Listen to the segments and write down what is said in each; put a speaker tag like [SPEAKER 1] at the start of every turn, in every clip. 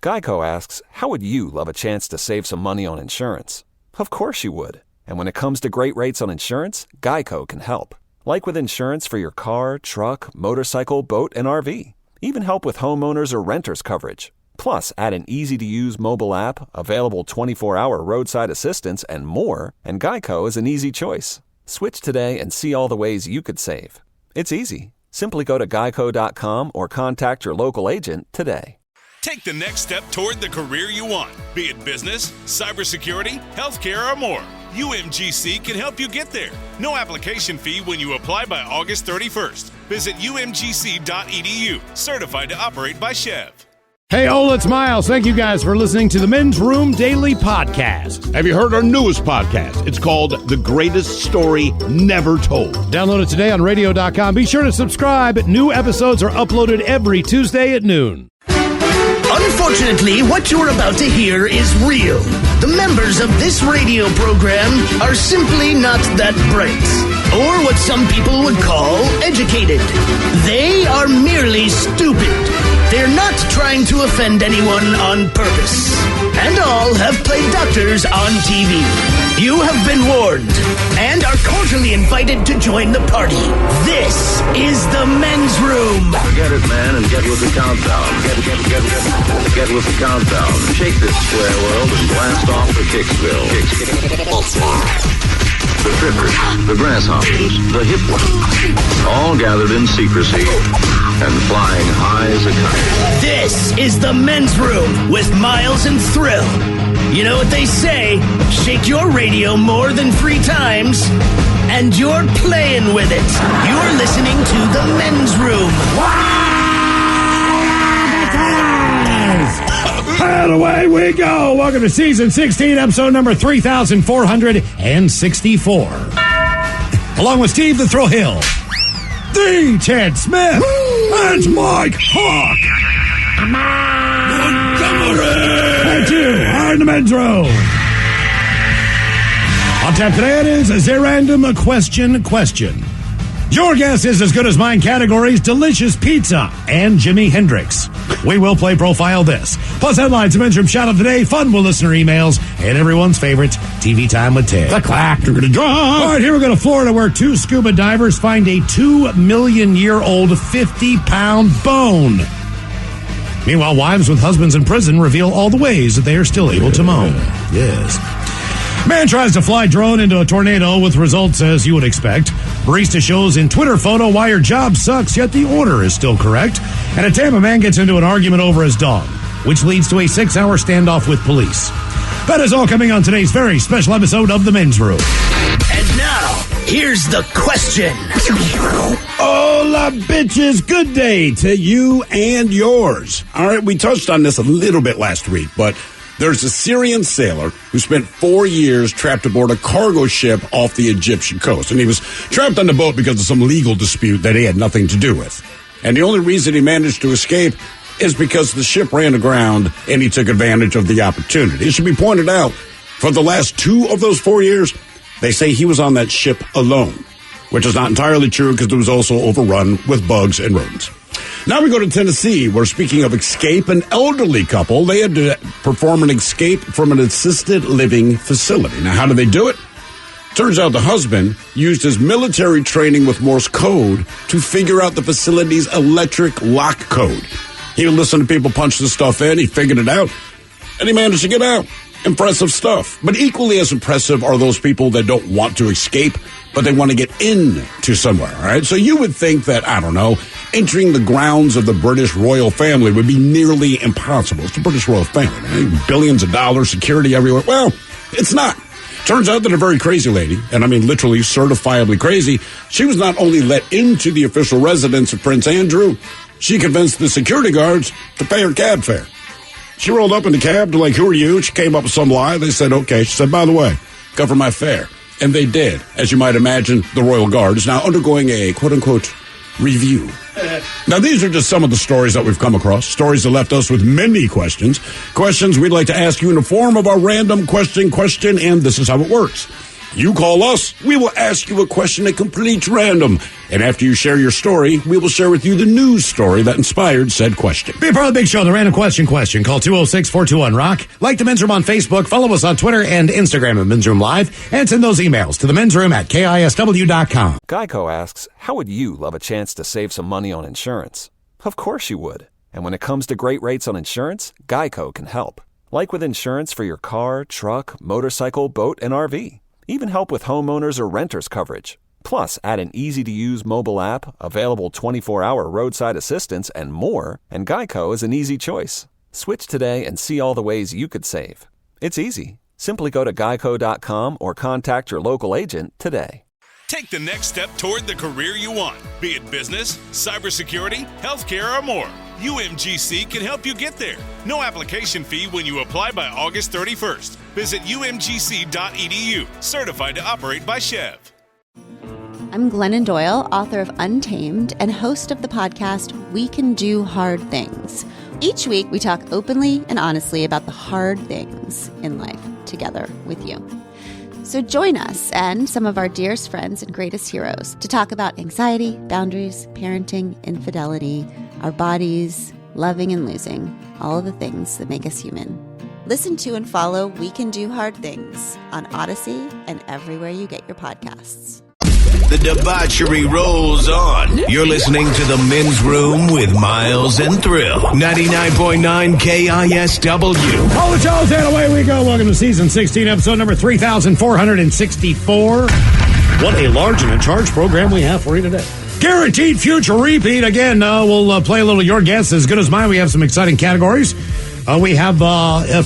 [SPEAKER 1] Geico asks, how would you love a chance to save some money on insurance? Of course you would. And when it comes to great rates on insurance, Geico can help. Like with insurance for your car, truck, motorcycle, boat, and RV. Even help with homeowners or renters coverage. Plus, add an easy-to-use mobile app, available 24-hour roadside assistance, and more, and Geico is an easy choice. Switch today and see all the ways you could save. It's easy. Simply go to geico.com or contact your local agent today.
[SPEAKER 2] Take the next step toward the career you want, be it business, cybersecurity, healthcare, or more. UMGC can help you get there. No application fee when you apply by August 31st. Visit umgc.edu, certified to operate by Chev.
[SPEAKER 3] Hey, Ola, it's Miles. Thank you guys for listening to the Men's Room Daily Podcast.
[SPEAKER 4] Have you heard our newest podcast? It's called The Greatest Story Never Told.
[SPEAKER 3] Download it today on radio.com. Be sure to subscribe. New episodes are uploaded every Tuesday at noon.
[SPEAKER 5] Unfortunately, what you're about to hear is real. The members of this radio program are simply not that bright, or what some people would call educated. They are merely stupid. They're not trying to offend anyone on purpose. And all have played doctors on TV. You have been warned and are cordially invited to join the party. This is the Men's Room.
[SPEAKER 6] Forget it, man, and get with the countdown. Get with the countdown. Shake this square world and blast off for Kicksville. The trippers, the grasshoppers, the hip ones, all gathered in secrecy and flying high as a kite.
[SPEAKER 5] This is the Men's Room with Miles and Thrill. You know what they say, shake your radio more than 3 times, and you're playing with it. You're listening to the Men's Room.
[SPEAKER 3] And away we go. Welcome to season 16, episode number 3464. Along with Steve the Thrill Hill, the Ted Smith, and Mike Hawk. Montgomery. And you are in the Men's Room. On tap today it is a random question. Your guess is as good as mine. Categories: delicious pizza and Jimi Hendrix. We will play Profile This. Plus headlines, the Men's Room shout of the day, fun with listener emails, and everyone's favorite TV Time with Ted.
[SPEAKER 4] The clock, you're going to draw.
[SPEAKER 3] All right, here we go to Florida, where 2 scuba divers find a 2-million-year-old 50-pound bone. Meanwhile, wives with husbands in prison reveal all the ways that they are still able to moan. Yes. Man tries to fly drone into a tornado with results as you would expect. Barista shows in Twitter photo why your job sucks, yet the order is still correct. And a Tampa man gets into an argument over his dog, which leads to a 6-hour standoff with police. That is all coming on today's very special episode of The Men's Room.
[SPEAKER 5] And now, here's the question.
[SPEAKER 4] Hola, bitches. Good day to you and yours. All right, we touched on this a little bit last week, but there's a Syrian sailor who spent 4 years trapped aboard a cargo ship off the Egyptian coast. And he was trapped on the boat because of some legal dispute that he had nothing to do with. And the only reason he managed to escape is because the ship ran aground and he took advantage of the opportunity. It should be pointed out, for the last 2 of those 4 years, they say he was on that ship alone, which is not entirely true because it was also overrun with bugs and rodents. Now we go to Tennessee, where, speaking of escape, an elderly couple, they had to perform an escape from an assisted living facility. Now, how did they do it? Turns out the husband used his military training with Morse code to figure out the facility's electric lock code. He would listen to people punch the stuff in, he figured it out, and he managed to get out. Impressive stuff. But equally as impressive are those people that don't want to escape, but they want to get into somewhere, all right? So you would think that, I don't know, entering the grounds of the British royal family would be nearly impossible. It's the British royal family, man. Billions of dollars, security everywhere. Well, it's not. Turns out that a very crazy lady, and I mean literally certifiably crazy, she was not only let into the official residence of Prince Andrew, she convinced the security guards to pay her cab fare. She rolled up in the cab to like, who are you? She came up with some lie. They said, okay. She said, by the way, cover my fare. And they did. As you might imagine, the royal guard is now undergoing a quote-unquote review. Now, these are just some of the stories that we've come across, stories that left us with many questions we'd like to ask you in the form of our random question, and this is how it works. You call us, we will ask you a question at complete random. And after you share your story, we will share with you the news story that inspired said question.
[SPEAKER 3] Be a part of the big show, the Random Question. Call 206-421-ROCK. Like the Men's Room on Facebook. Follow us on Twitter and Instagram at Men's Room Live. And send those emails to the Men's Room at KISW.com.
[SPEAKER 1] Geico asks, how would you love a chance to save some money on insurance? Of course you would. And when it comes to great rates on insurance, Geico can help. Like with insurance for your car, truck, motorcycle, boat, and RV. Even help with homeowners or renters coverage. Plus, add an easy-to-use mobile app, available 24-hour roadside assistance, and more, and Geico is an easy choice. Switch today and see all the ways you could save. It's easy. Simply go to geico.com or contact your local agent today.
[SPEAKER 2] Take the next step toward the career you want, be it business, cybersecurity, healthcare, or more. UMGC can help you get there. No application fee when you apply by August 31st. Visit umgc.edu, certified to operate by Chev.
[SPEAKER 7] I'm Glennon Doyle, author of Untamed and host of the podcast We Can Do Hard Things. Each week, we talk openly and honestly about the hard things in life together with you. So join us and some of our dearest friends and greatest heroes to talk about anxiety, boundaries, parenting, infidelity, our bodies, loving and losing, all of the things that make us human. Listen to and follow We Can Do Hard Things on Odyssey and everywhere you get your podcasts.
[SPEAKER 8] The debauchery rolls on. You're listening to The Men's Room with Miles and Thrill. 99.9 KISW.
[SPEAKER 3] All the shows and away we go. Welcome to season 16, episode number 3,464. What a large and in charge program we have for you today. Guaranteed future repeat. Again, we'll play a little Your Guess As Good As Mine. We have some exciting categories. We have,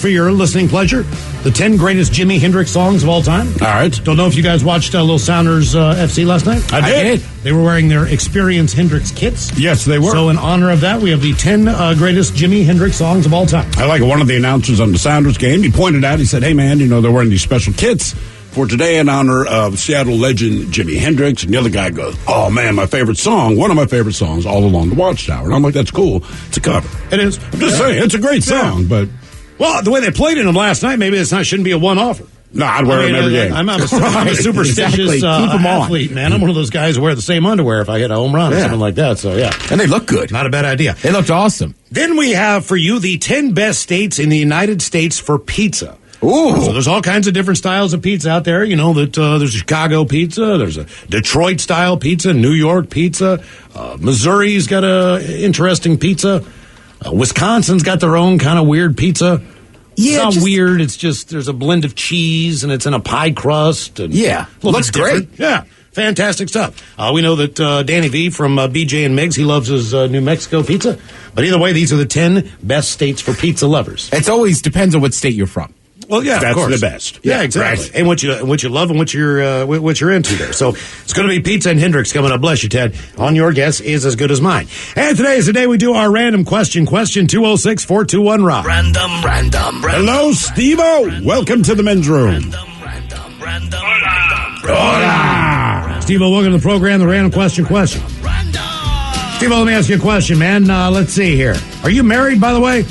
[SPEAKER 3] for your listening pleasure, the 10 greatest Jimi Hendrix songs of all time.
[SPEAKER 4] All right.
[SPEAKER 3] Don't know if you guys watched Little Sounders FC last night.
[SPEAKER 4] I did.
[SPEAKER 3] They were wearing their Experience Hendrix kits.
[SPEAKER 4] Yes, they were.
[SPEAKER 3] So in honor of that, we have the 10 greatest Jimi Hendrix songs of all time.
[SPEAKER 4] I like one of the announcers on the Sounders game. He pointed out, he said, hey, man, they're wearing these special kits for today in honor of Seattle legend Jimi Hendrix. And the other guy goes, oh, man, my favorite song, one of my favorite songs, All Along the Watchtower. And I'm like, that's cool. It's a cover.
[SPEAKER 3] It is.
[SPEAKER 4] I'm just saying, it's a great song, but...
[SPEAKER 3] Well, the way they played in them last night, maybe shouldn't be a one-offer.
[SPEAKER 4] No, I'd wear them every game.
[SPEAKER 3] I'm a superstitious athlete, man. I'm one of those guys who wear the same underwear if I hit a home run or something like that. So, yeah.
[SPEAKER 9] And they look good.
[SPEAKER 3] Not a bad idea.
[SPEAKER 9] They looked awesome.
[SPEAKER 3] Then we have for you the 10 best states in the United States for pizza.
[SPEAKER 9] Ooh.
[SPEAKER 3] So there's all kinds of different styles of pizza out there. You know that there's Chicago pizza, there's a Detroit-style pizza, New York pizza. Missouri's got a interesting pizza. Wisconsin's got their own kind of weird pizza.
[SPEAKER 9] Yeah,
[SPEAKER 3] it's not weird. It's just there's a blend of cheese and it's in a pie crust. And
[SPEAKER 9] yeah, looks great.
[SPEAKER 3] Yeah, fantastic stuff. We know that Danny V from BJ and Miggs, he loves his New Mexico pizza. But either way, these are the 10 best states for pizza lovers.
[SPEAKER 9] It always depends on what state you're from.
[SPEAKER 3] Well, yeah,
[SPEAKER 4] that's
[SPEAKER 3] of course.
[SPEAKER 4] the best.
[SPEAKER 3] Yeah, exactly. Right. And what you love and what you're into there. So it's going to be Pizza and Hendrix coming up. Bless you, Ted. On Your Guess Is As Good As Mine. And today is the day we do our random question. Question 206-421-ROCK.
[SPEAKER 8] Random.
[SPEAKER 4] Hello, Steve-O. Welcome to the Men's Room.
[SPEAKER 3] Hola. Steve-O, welcome to the program, the random question. Steve-O, let me ask you a question, man. Let's see here. Are you married, by the way?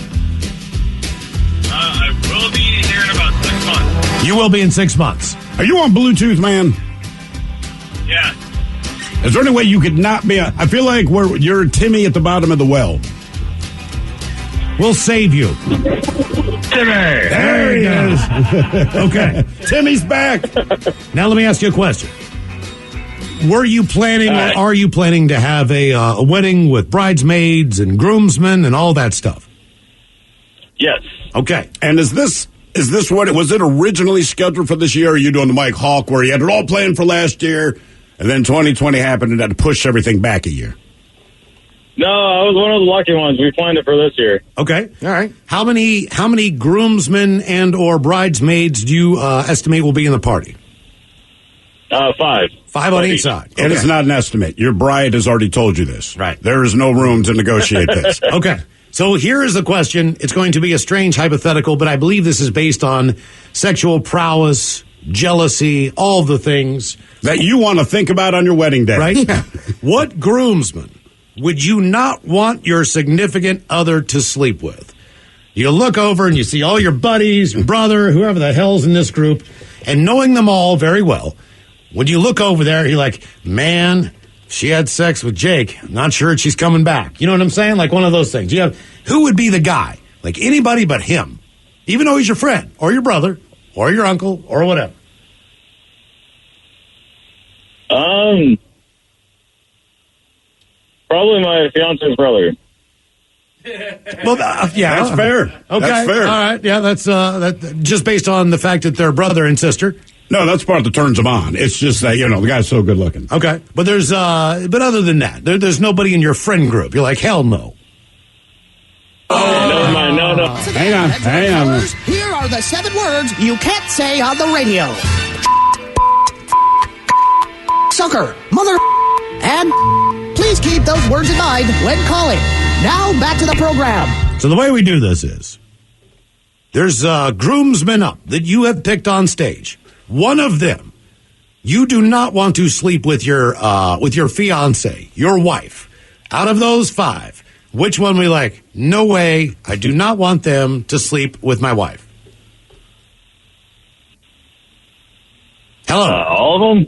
[SPEAKER 10] I will be here in about 6 months.
[SPEAKER 3] You will be in 6 months.
[SPEAKER 4] Are you on Bluetooth, man?
[SPEAKER 10] Yeah.
[SPEAKER 4] Is there any way you could not be? I feel like you're Timmy at the bottom of the well.
[SPEAKER 3] We'll save you.
[SPEAKER 10] Timmy!
[SPEAKER 3] There he is. Okay.
[SPEAKER 4] Timmy's back.
[SPEAKER 3] Now let me ask you a question. Were you planning or are you planning to have a wedding with bridesmaids and groomsmen and all that stuff?
[SPEAKER 10] Yes.
[SPEAKER 3] Okay.
[SPEAKER 4] And is this what was it originally scheduled for this year? Or are you doing the Mike Hawk where you had it all planned for last year and then 2020 happened and had to push everything back a year?
[SPEAKER 10] No, I was one of the lucky ones. We planned it for this year.
[SPEAKER 3] Okay. All right. How many groomsmen and or bridesmaids do you estimate will be in the party?
[SPEAKER 10] 5.
[SPEAKER 3] 5 on each side.
[SPEAKER 4] And it's not an estimate. Your bride has already told you this.
[SPEAKER 3] Right.
[SPEAKER 4] There is no room to negotiate this.
[SPEAKER 3] Okay. So here is the question. It's going to be a strange hypothetical, but I believe this is based on sexual prowess, jealousy, all the things
[SPEAKER 4] that you want to think about on your wedding day.
[SPEAKER 3] Right? What groomsman would you not want your significant other to sleep with? You look over and you see all your buddies, your brother, whoever the hell's in this group, and knowing them all very well, when you look over there, you're like, man, she had sex with Jake. I'm not sure she's coming back. You know what I'm saying? Like one of those things. Who would be the guy? Like anybody but him. Even though he's your friend, or your brother, or your uncle, or whatever.
[SPEAKER 10] Probably my fiance's brother.
[SPEAKER 3] Well, yeah,
[SPEAKER 4] That's fair.
[SPEAKER 3] Okay,
[SPEAKER 4] That's fair.
[SPEAKER 3] All right, yeah, that's that just based on the fact that they're brother and sister.
[SPEAKER 4] No, that's part that turns them on. It's just that, the guy's so good looking.
[SPEAKER 3] Okay, but but other than that, there's nobody in your friend group. You're like, hell no.
[SPEAKER 10] Oh, never mind. No.
[SPEAKER 4] Hang on.
[SPEAKER 5] Here are the 7 words you can't say on the radio. Sucker, mother, and please keep those words in mind when calling. Now back to the program.
[SPEAKER 3] So the way we do this is, there's groomsmen up that you have picked on stage. One of them, you do not want to sleep with your fiance, your wife. Out of those 5, which one we like? No way, I do not want them to sleep with my wife. Hello.
[SPEAKER 10] All of them?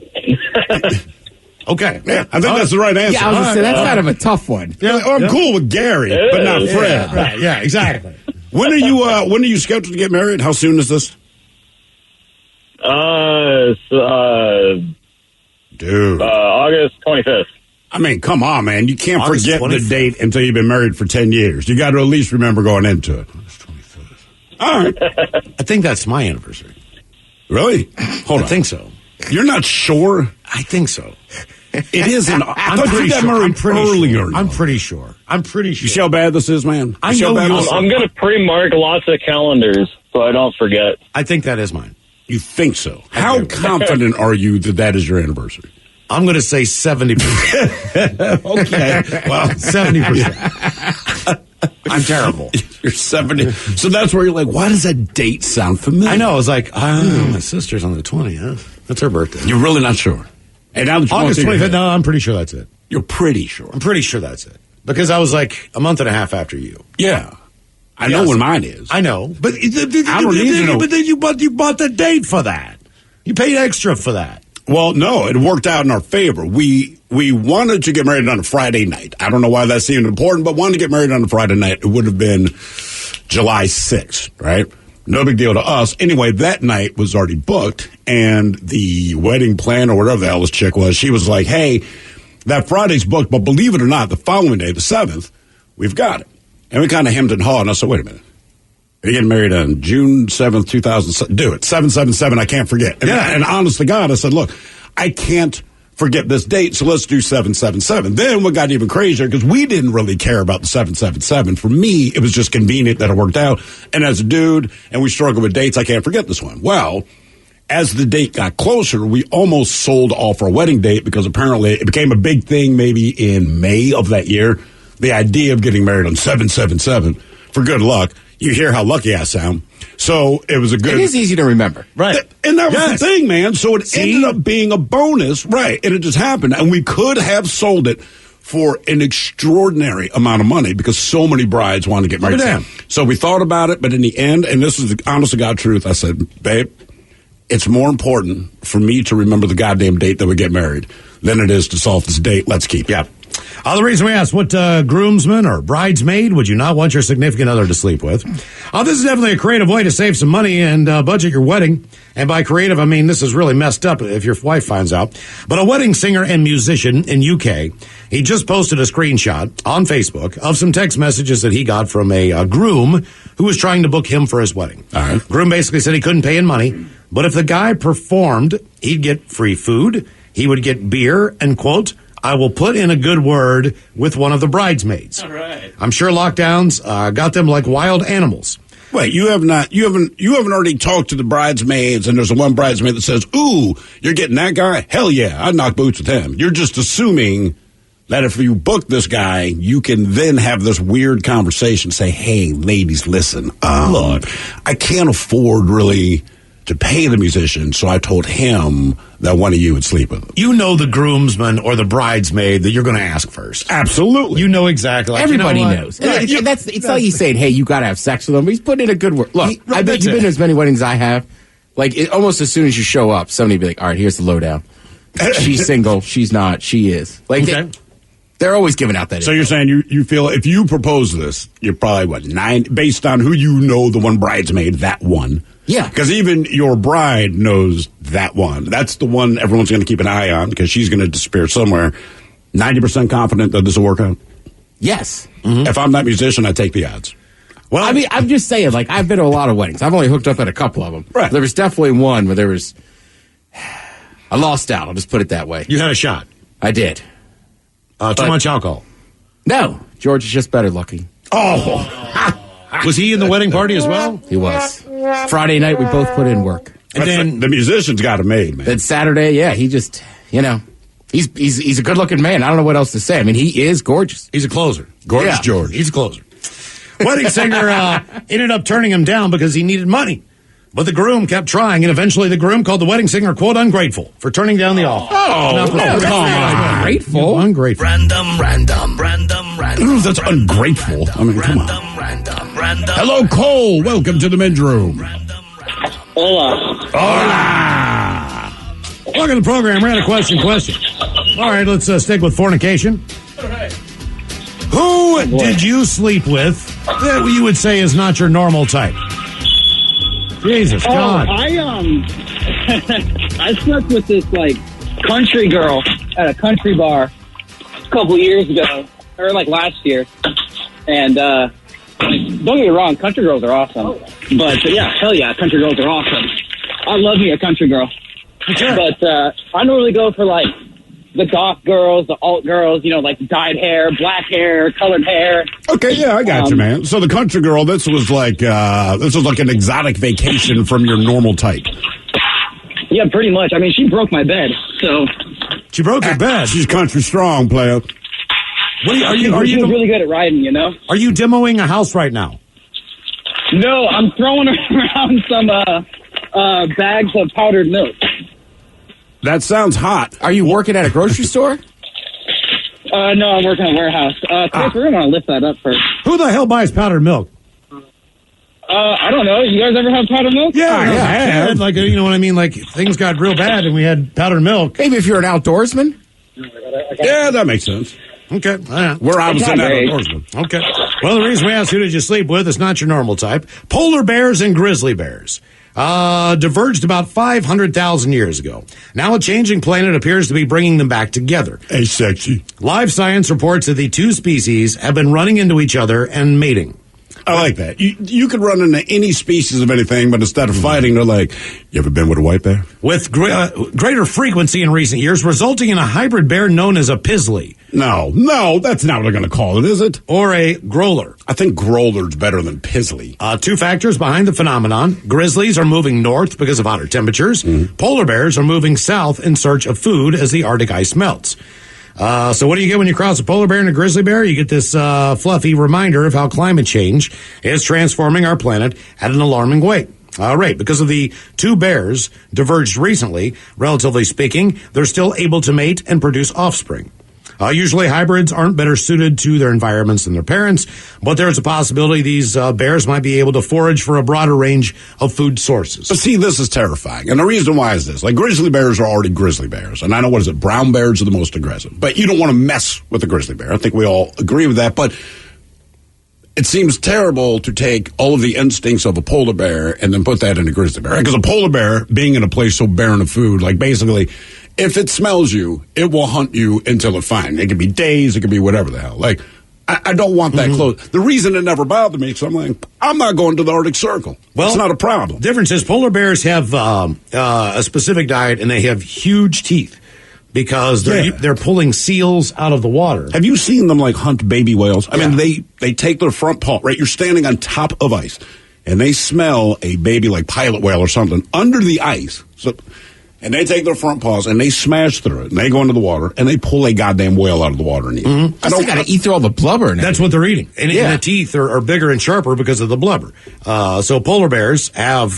[SPEAKER 3] Okay.
[SPEAKER 4] Yeah, I think that's the right answer.
[SPEAKER 9] Yeah, I was going to say, that's kind of a tough one.
[SPEAKER 4] Yeah, I'm cool with Gary, but not Fred.
[SPEAKER 3] Right, yeah, exactly.
[SPEAKER 4] When are you scheduled to get married? How soon is this? Dude.
[SPEAKER 10] August 25th.
[SPEAKER 4] I mean, come on, man. You can't
[SPEAKER 3] August
[SPEAKER 4] forget
[SPEAKER 3] 25th.
[SPEAKER 4] the date until you've been married for 10 years. You got to at least remember going into it. All right.
[SPEAKER 3] I think that's my anniversary.
[SPEAKER 4] Really? Hold on.
[SPEAKER 3] I think so.
[SPEAKER 4] You're not sure?
[SPEAKER 3] I think so.
[SPEAKER 4] It isn't.
[SPEAKER 3] I'm pretty sure.
[SPEAKER 4] I'm pretty sure.
[SPEAKER 3] I'm pretty sure.
[SPEAKER 4] You see how bad this is, man?
[SPEAKER 3] I know
[SPEAKER 10] I'm going to pre-mark lots of calendars so I don't forget.
[SPEAKER 3] I think that is mine.
[SPEAKER 4] You think so? How confident are you that is your anniversary?
[SPEAKER 3] I'm going to say 70%.
[SPEAKER 4] Okay. Well,
[SPEAKER 3] 70%. I'm terrible.
[SPEAKER 4] You're 70. So that's where you're like, why does that date sound familiar?
[SPEAKER 3] I know. I was like, my sister's on the 20th. That's her birthday.
[SPEAKER 4] You're really not sure. And now that you
[SPEAKER 3] August
[SPEAKER 4] want to
[SPEAKER 3] 25th. No, I'm pretty sure that's it.
[SPEAKER 4] You're pretty sure.
[SPEAKER 3] I'm pretty sure that's it. Because I was like a month and a half after you.
[SPEAKER 4] Yeah. I know when mine is.
[SPEAKER 3] I know. But
[SPEAKER 4] I don't need to know.
[SPEAKER 3] But then you bought the date for that. You paid extra for that.
[SPEAKER 4] Well, no, it worked out in our favor. We wanted to get married on a Friday night. I don't know why that seemed important, but wanted to get married on a Friday night. It would have been July 6th, right? No big deal to us. Anyway, that night was already booked, and the wedding planner, or whatever the hell this chick was, she was like, hey, that Friday's booked, but believe it or not, the following day, the 7th, we've got it. And we kind of hemmed and hawed, and I said, wait a minute. You're getting married on June 7th, 2007. Do it. 777, I can't forget. And honest to God, I said, look, I can't forget this date, so let's do 777. Then what got even crazier, because we didn't really care about the 777. For me, it was just convenient that it worked out. And as a dude, and we struggle with dates, I can't forget this one. Well, as the date got closer, we almost sold off our wedding date because apparently it became a big thing maybe in May of that year. The idea of getting married on 777 for good luck. You hear how lucky I sound. So it was a good...
[SPEAKER 9] It is easy to remember.
[SPEAKER 3] Right.
[SPEAKER 4] And that was the thing, man. So it ended up being a bonus. Right. And it just happened. And we could have sold it for an extraordinary amount of money because so many brides wanted to get married.
[SPEAKER 3] Damn.
[SPEAKER 4] So we thought about it. But in the end, and this is the honest to God truth, I said, babe, it's more important for me to remember the goddamn date that we get married than it is to solve this date. Let's keep it.
[SPEAKER 3] Yeah. The reason we asked, what groomsman or bridesmaid would you not want your significant other to sleep with? This is definitely a creative way to save some money and budget your wedding. And by creative, I mean this is really messed up if your wife finds out. But a wedding singer and musician in UK, he just posted a screenshot on Facebook of some text messages that he got from a groom who was trying to book him for his wedding.
[SPEAKER 4] All right.
[SPEAKER 3] Groom basically said he couldn't pay in money, but if the guy performed, he'd get free food, he would get beer, and quote, I will put in a good word with one of the bridesmaids. All right. I'm sure lockdowns got them like wild animals.
[SPEAKER 4] Wait, you haven't already talked to the bridesmaids, and there's one bridesmaid that says, ooh, you're getting that guy? Hell yeah, I'd knock boots with him. You're just assuming that if you book this guy, you can then have this weird conversation, say, hey, ladies, listen, look, I can't afford really to pay the musician, so I told him that one of you would sleep with him.
[SPEAKER 3] You know the groomsman or the bridesmaid that you're going to ask first.
[SPEAKER 4] Absolutely.
[SPEAKER 3] You know exactly. Like,
[SPEAKER 9] Everybody
[SPEAKER 3] you know
[SPEAKER 9] knows.
[SPEAKER 3] Right.
[SPEAKER 9] It's like he's saying, hey, you got to have sex with him. He's putting in a good word. Look, I bet you've been to as many weddings as I have. Like, almost as soon as you show up, somebody be like, all right, here's the lowdown. She's single. She's not. She is. Like,
[SPEAKER 3] okay.
[SPEAKER 9] They're always giving out that.
[SPEAKER 4] So you're saying you feel if you propose this, you're probably, 9, based on who you know, the one bridesmaid, that one.
[SPEAKER 9] Yeah.
[SPEAKER 4] Because even your bride knows that one. That's the one everyone's going to keep an eye on because she's going to disappear somewhere. 90% confident that this will work out?
[SPEAKER 9] Yes.
[SPEAKER 4] Mm-hmm. If I'm that musician, I take the odds.
[SPEAKER 9] Well, I mean, I'm just saying, like, I've been to a lot of weddings. I've only hooked up at a couple of them.
[SPEAKER 4] Right.
[SPEAKER 9] There was definitely one where there was, I lost out. I'll just put it that way.
[SPEAKER 3] You had a shot.
[SPEAKER 9] I did.
[SPEAKER 3] Too much alcohol.
[SPEAKER 9] No. George is just better looking.
[SPEAKER 3] Oh. Was he in the wedding party as well?
[SPEAKER 9] He was. Friday night, we both put in work.
[SPEAKER 3] And then
[SPEAKER 4] the musician's got it made, man.
[SPEAKER 9] Then Saturday, yeah, he just, he's a good-looking man. I don't know what else to say. I mean, he is gorgeous.
[SPEAKER 3] He's a closer.
[SPEAKER 4] Gorgeous George.
[SPEAKER 3] He's a closer. Wedding singer ended up turning him down because he needed money. But the groom kept trying, and eventually the groom called the wedding singer, quote, ungrateful for turning down the offer.
[SPEAKER 9] Come on. Ungrateful?
[SPEAKER 3] Ungrateful.
[SPEAKER 4] Ooh, that's ungrateful. I mean, come on. Hello, Cole. Welcome to the men's room.
[SPEAKER 10] Hola.
[SPEAKER 3] Welcome to the program. We're at a question. All right, let's stick with fornication. Who did you sleep with that you would say is not your normal type? Jesus God.
[SPEAKER 10] I slept with this country girl at a country bar a couple years ago, or last year. And don't get me wrong, country girls are awesome. But yeah, hell yeah, country girls are awesome. I love me a country girl.
[SPEAKER 3] Okay.
[SPEAKER 10] But I normally go for the goth girls, the alt girls, dyed hair, black hair, colored hair.
[SPEAKER 4] Okay, yeah, I got you, man. So the country girl, this was like an exotic vacation from your normal type.
[SPEAKER 10] Yeah, pretty much. I mean, she broke my bed, so.
[SPEAKER 3] She broke your bed.
[SPEAKER 4] She's country strong, player.
[SPEAKER 10] She was really good at riding,
[SPEAKER 3] Are you demoing a house right now?
[SPEAKER 10] No, I'm throwing around some bags of powdered milk.
[SPEAKER 4] That sounds hot.
[SPEAKER 9] Are you working at a grocery store?
[SPEAKER 10] No, I'm working at a warehouse. Chris, we're going to lift that up first.
[SPEAKER 3] Who the hell buys powdered milk?
[SPEAKER 10] I don't know. You guys ever have powdered milk?
[SPEAKER 3] Yeah, I had. You know what I mean? Things got real bad and we had powdered milk.
[SPEAKER 9] Maybe if you're an outdoorsman.
[SPEAKER 4] Yeah, that makes sense.
[SPEAKER 3] Okay.
[SPEAKER 4] We're obviously not outdoorsmen.
[SPEAKER 3] Okay. Well, the reason we asked who did you sleep with is not your normal type. Polar bears and grizzly bears diverged about 500,000 years ago. Now a changing planet appears to be bringing them back together.
[SPEAKER 4] Hey, sexy.
[SPEAKER 3] Live Science reports that the two species have been running into each other and mating.
[SPEAKER 4] I like that. You could run into any species of anything, but instead of fighting, they're like, you ever been with a white bear?
[SPEAKER 3] With greater frequency in recent years, resulting in a hybrid bear known as a pizzly.
[SPEAKER 4] No, that's not what they're going to call it, is it?
[SPEAKER 3] Or a growler.
[SPEAKER 4] I think growler's better than pizzly.
[SPEAKER 3] Two factors behind the phenomenon. Grizzlies are moving north because of hotter temperatures. Polar bears are moving south in search of food as the Arctic ice melts. So what do you get when you cross a polar bear and a grizzly bear? You get this fluffy reminder of how climate change is transforming our planet at an alarming rate. Because of the two bears diverged recently, relatively speaking, they're still able to mate and produce offspring. Usually hybrids aren't better suited to their environments than their parents, but there's a possibility these bears might be able to forage for a broader range of food sources.
[SPEAKER 4] But see, this is terrifying. And the reason why is this. Grizzly bears are already grizzly bears. And I know, brown bears are the most aggressive. But you don't want to mess with a grizzly bear. I think we all agree with that. But it seems terrible to take all of the instincts of a polar bear and then put that in a grizzly bear. Because a polar bear, being in a place so barren of food, basically, if it smells you, it will hunt you until it finds. It could be days, it could be whatever the hell. I don't want that close. The reason it never bothered me is I'm not going to the Arctic Circle. Well, it's not a problem.
[SPEAKER 3] The difference is polar bears have a specific diet and they have huge teeth because they're pulling seals out of the water.
[SPEAKER 4] Have you seen them hunt baby whales? I mean, they take their front paw, right? You're standing on top of ice and they smell a baby pilot whale or something under the ice. So and they take their front paws and they smash through it, and they go into the water, and they pull a goddamn whale out of the water and eat it.
[SPEAKER 9] I don't got to eat through all the blubber. And
[SPEAKER 3] that's what they're eating. And the teeth are bigger and sharper because of the blubber. So polar bears have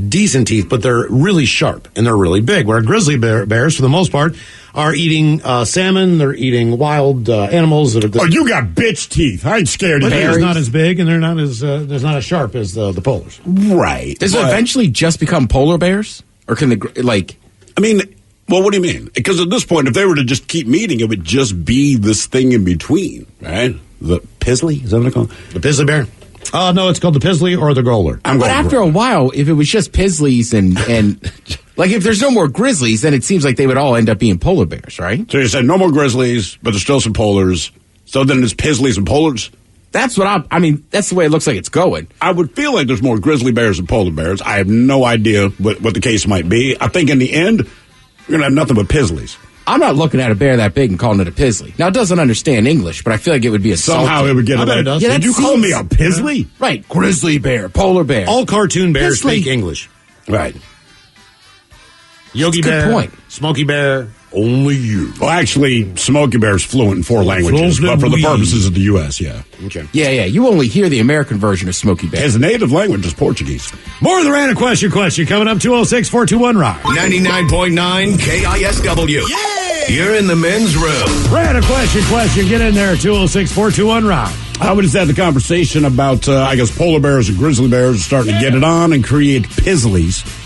[SPEAKER 3] decent teeth, but they're really sharp, and they're really big, where grizzly bears, for the most part, are eating salmon. They're eating wild animals.
[SPEAKER 4] You got bitch teeth. I ain't scared of
[SPEAKER 3] they're not as big, and they're not as sharp as the polars.
[SPEAKER 4] Right.
[SPEAKER 9] Does it eventually just become polar bears? Or can they,
[SPEAKER 4] I mean, well, what do you mean? Because at this point, if they were to just keep meeting, it would just be this thing in between, right? The pizzly? Is that what they call it?
[SPEAKER 3] The pizzly bear? No, it's called the pizzly or the growler.
[SPEAKER 9] But after a while, if it was just pizzlies and like if there's no more grizzlies, then it seems like they would all end up being polar bears, right?
[SPEAKER 4] So you said no more grizzlies, but there's still some polars. So then there's pizzlies and polars?
[SPEAKER 9] That's what that's the way it looks like it's going.
[SPEAKER 4] I would feel like there's more grizzly bears than polar bears. I have no idea what the case might be. I think in the end, you're going to have nothing but pizzlies.
[SPEAKER 9] I'm not looking at a bear that big and calling it a pizzly. Now, it doesn't understand English, but I feel like it would be a
[SPEAKER 4] somehow it would get it. Does.
[SPEAKER 9] Yeah,
[SPEAKER 4] did you call me a pizzly?
[SPEAKER 9] Right. Grizzly bear, polar bear.
[SPEAKER 3] All cartoon bears
[SPEAKER 9] pizzly.
[SPEAKER 3] speak English.
[SPEAKER 4] Right.
[SPEAKER 3] Yogi Bear,
[SPEAKER 9] good point.
[SPEAKER 3] Smokey Bear, only you.
[SPEAKER 4] Well, actually, Smokey Bear's fluent in 4 languages, but for the purposes of the U.S., yeah.
[SPEAKER 3] Okay.
[SPEAKER 9] Yeah. You only hear the American version of Smokey Bear.
[SPEAKER 4] His native language is Portuguese.
[SPEAKER 3] More of the Random Question coming up 206-421-ROCK.
[SPEAKER 8] 99.9 KISW. Yeah! You're in the men's room.
[SPEAKER 3] Random question. Get in there, 206-421-ROCK.
[SPEAKER 4] I would just had the conversation about, polar bears and grizzly bears are starting to get it on and create pizzlies.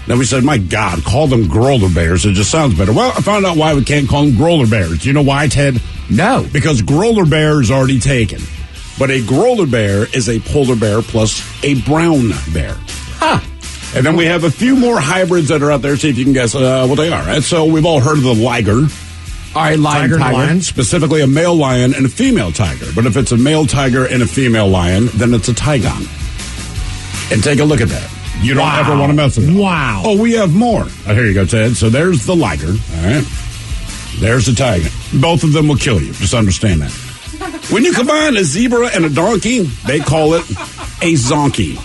[SPEAKER 4] Then we said, my God, call them growler bears. It just sounds better. Well, I found out why we can't call them growler bears. Do you know why, Ted?
[SPEAKER 9] No.
[SPEAKER 4] Because growler bear is already taken. But a growler bear is a polar bear plus a brown bear.
[SPEAKER 9] Huh.
[SPEAKER 4] And then we have a few more hybrids that are out there. See if you can guess what they are. Right? So we've all heard of the liger.
[SPEAKER 9] All right, lion.
[SPEAKER 4] Specifically a male lion and a female tiger. But if it's a male tiger and a female lion, then it's a tigon. And take a look at that. You don't ever want to mess with it.
[SPEAKER 3] Wow.
[SPEAKER 4] Oh, we have more. Oh, here you go, Ted. So there's the liger. All right. There's the tiger. Both of them will kill you. Just understand that. When you combine a zebra and a donkey, they call it a zonkey.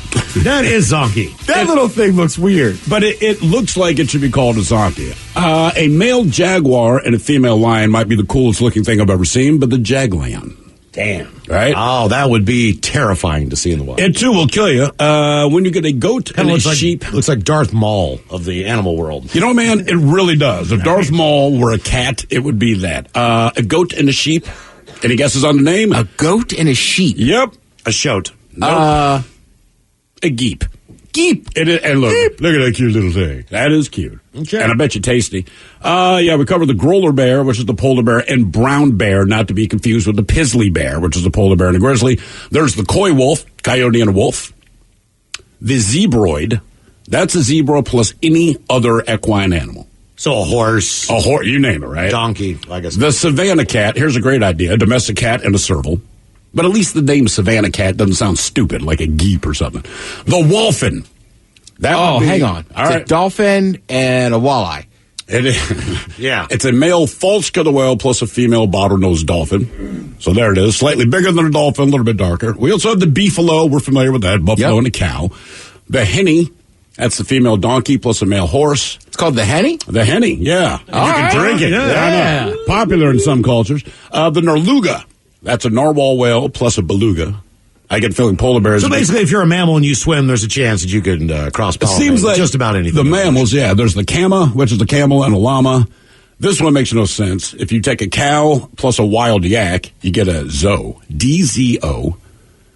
[SPEAKER 3] That is zonkey.
[SPEAKER 9] That little thing looks weird.
[SPEAKER 4] But it looks like it should be called a zonkey. A male jaguar and a female lion might be the coolest looking thing I've ever seen, but the jaglion.
[SPEAKER 3] Damn.
[SPEAKER 4] Right?
[SPEAKER 3] Oh, that would be terrifying to see in the wild.
[SPEAKER 4] It, too, will kill you. When you get a goat and a sheep.
[SPEAKER 3] Looks like Darth Maul of the animal world.
[SPEAKER 4] You know, man, it really does. If Darth Maul were a cat, it would be that. A goat and a sheep. Any guesses on the name?
[SPEAKER 9] A goat and a sheep.
[SPEAKER 4] Yep.
[SPEAKER 3] A shoat.
[SPEAKER 4] Nope. A geep.
[SPEAKER 9] Geep.
[SPEAKER 4] And look at that cute little thing. That is cute.
[SPEAKER 3] Okay.
[SPEAKER 4] And I bet you tasty. We covered the growler bear, which is the polar bear, and brown bear, not to be confused with the pizzly bear, which is the polar bear and a grizzly. There's the coy wolf, coyote and a wolf. The zebroid, that's a zebra plus any other equine animal.
[SPEAKER 3] So a horse.
[SPEAKER 4] You name it, right?
[SPEAKER 3] Donkey, I guess.
[SPEAKER 4] The Savannah cat, here's a great idea, a domestic cat and a serval. But at least the name Savannah cat doesn't sound stupid, like a geep or something. The wolfen.
[SPEAKER 9] Hang on.
[SPEAKER 4] All right.
[SPEAKER 9] A dolphin and a walleye.
[SPEAKER 4] It is,
[SPEAKER 3] yeah.
[SPEAKER 4] It's a male false killer whale plus a female bottlenose dolphin. So there it is. Slightly bigger than a dolphin, a little bit darker. We also have the beefalo. We're familiar with that. Buffalo and a cow. The henny. That's the female donkey plus a male horse.
[SPEAKER 9] It's called the henny?
[SPEAKER 4] The henny, yeah. You can drink it.
[SPEAKER 3] Yeah.
[SPEAKER 4] I know. Popular in some cultures. The narluga. That's a narwhal whale plus a beluga. I get feeling polar bears.
[SPEAKER 3] So basically, if you're a mammal and you swim, there's a chance that you could cross-pollinate.
[SPEAKER 4] It seems like
[SPEAKER 3] just about anything.
[SPEAKER 4] The mammals, yeah. There's the cama, which is the camel, and a llama. This one makes no sense. If you take a cow plus a wild yak, you get a zo. D-Z-O.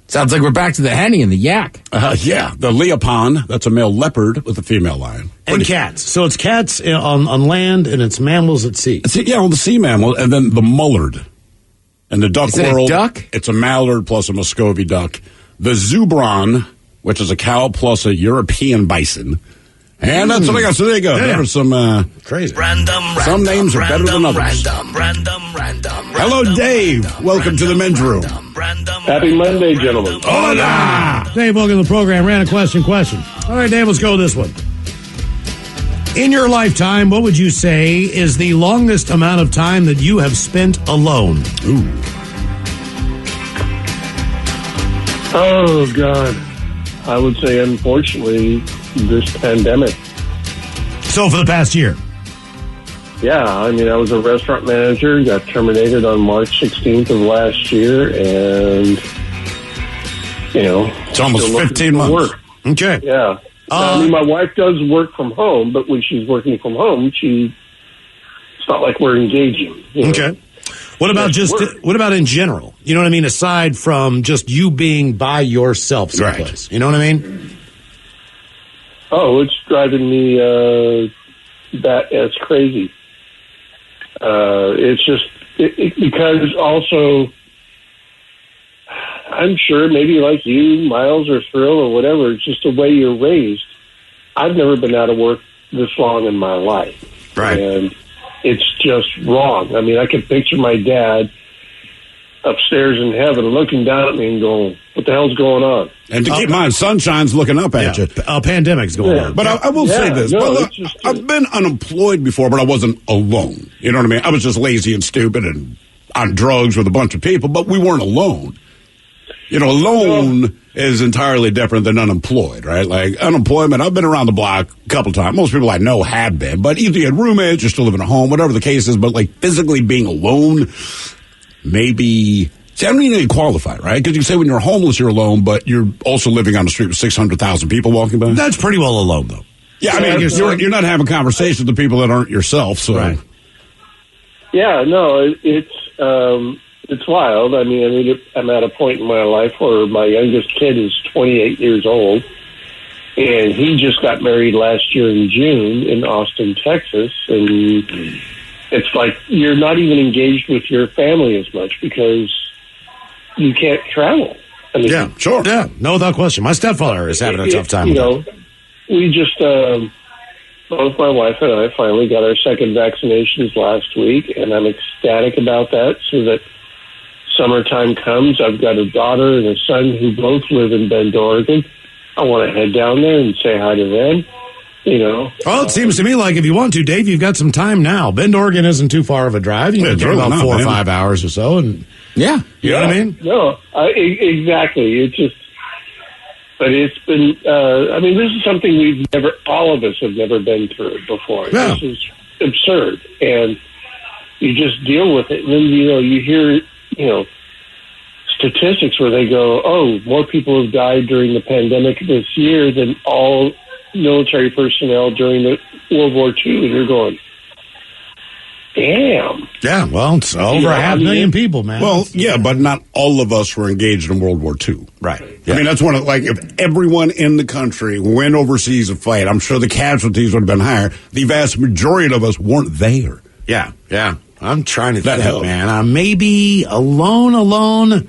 [SPEAKER 9] Sounds like we're back to the henny and the yak.
[SPEAKER 4] Yeah. The leopon, that's a male leopard with a female lion.
[SPEAKER 3] And cats. So it's cats on land and it's mammals at sea.
[SPEAKER 4] The sea mammal, and then the mullard. In the duck world,
[SPEAKER 9] a duck?
[SPEAKER 4] It's a mallard plus a Muscovy duck. The zubron, which is a cow plus a European bison. And that's what I got. So there you go.
[SPEAKER 3] Yeah.
[SPEAKER 4] There are some
[SPEAKER 3] crazy.
[SPEAKER 4] Some names are better than others. Hello, Dave. Welcome to the men's room.
[SPEAKER 11] Happy Monday, gentlemen.
[SPEAKER 3] Hola! Dave, welcome to the program. Ran a question. All right, Dave, let's go with this one. In your lifetime, what would you say is the longest amount of time that you have spent alone?
[SPEAKER 4] Ooh.
[SPEAKER 11] Oh, God. I would say, unfortunately, this pandemic.
[SPEAKER 3] So for the past year?
[SPEAKER 11] Yeah, I mean, I was a restaurant manager, got terminated on March 16th of last year, and,
[SPEAKER 4] it's almost 15 months.
[SPEAKER 11] Work.
[SPEAKER 3] Okay.
[SPEAKER 11] Yeah. I mean, my wife does work from home, but when she's working from home, it's not like we're engaging.
[SPEAKER 3] Okay. What about what about in general? You know what I mean? Aside from just you being by yourself someplace. Right. You know what I mean?
[SPEAKER 11] Oh, it's driving me that's crazy. It's just because also I'm sure maybe like you, Miles or Thrill or whatever, it's just the way you're raised. I've never been out of work this long in my life.
[SPEAKER 4] Right.
[SPEAKER 11] And it's just wrong. I mean, I can picture my dad upstairs in heaven looking down at me and going, what the hell's going on?
[SPEAKER 4] And to keep in mind, sunshine's looking up at you.
[SPEAKER 3] A pandemic's going on.
[SPEAKER 4] But I will say this. Look, I've been unemployed before, but I wasn't alone. You know what I mean? I was just lazy and stupid and on drugs with a bunch of people, but we weren't alone. Alone is entirely different than unemployed, right? Like unemployment, I've been around the block a couple times. Most people I know have been, but either you had roommates, you're still living at home, whatever the case is, but like physically being alone, maybe... See, I don't even qualify, right? Because you say when you're homeless, you're alone, but you're also living on the street with 600,000 people walking by.
[SPEAKER 3] That's pretty well alone, though.
[SPEAKER 4] Yeah, I mean, you're not having conversations with the people that aren't yourself, so...
[SPEAKER 3] Right.
[SPEAKER 11] Yeah, no, it's wild. I mean, I'm at a point in my life where my youngest kid is 28 years old, and he just got married last year in June in Austin, Texas, and it's like you're not even engaged with your family as much because you can't travel. I mean,
[SPEAKER 3] yeah, sure. Yeah, no, without question. My stepfather is having a tough time with that.
[SPEAKER 11] We just, both my wife and I finally got our second vaccinations last week, and I'm ecstatic about that so that summertime comes. I've got a daughter and a son who both live in Bend, Oregon. I want to head down there and say hi to them.
[SPEAKER 3] Well, it seems to me like if you want to, Dave, you've got some time now. Bend, Oregon isn't too far of a drive. You can get about 4 or 5 hours or so. And you know what I mean?
[SPEAKER 11] No, exactly. It's just, but it's been, this is something all of us have never been through before.
[SPEAKER 3] Yeah.
[SPEAKER 11] This is absurd. And you just deal with it. And then, you hear, statistics where they go, oh, more people have died during the pandemic this year than all military personnel during the World War II. And you're going, damn.
[SPEAKER 3] Yeah, well, it's over 500,000 people, man.
[SPEAKER 4] Well, yeah, but not all of us were engaged in World War II.
[SPEAKER 3] Right.
[SPEAKER 4] Yeah. I mean, that's one of, if everyone in the country went overseas to fight, I'm sure the casualties would have been higher. The vast majority of us weren't there.
[SPEAKER 3] Yeah. I'm trying to think, man. Maybe alone.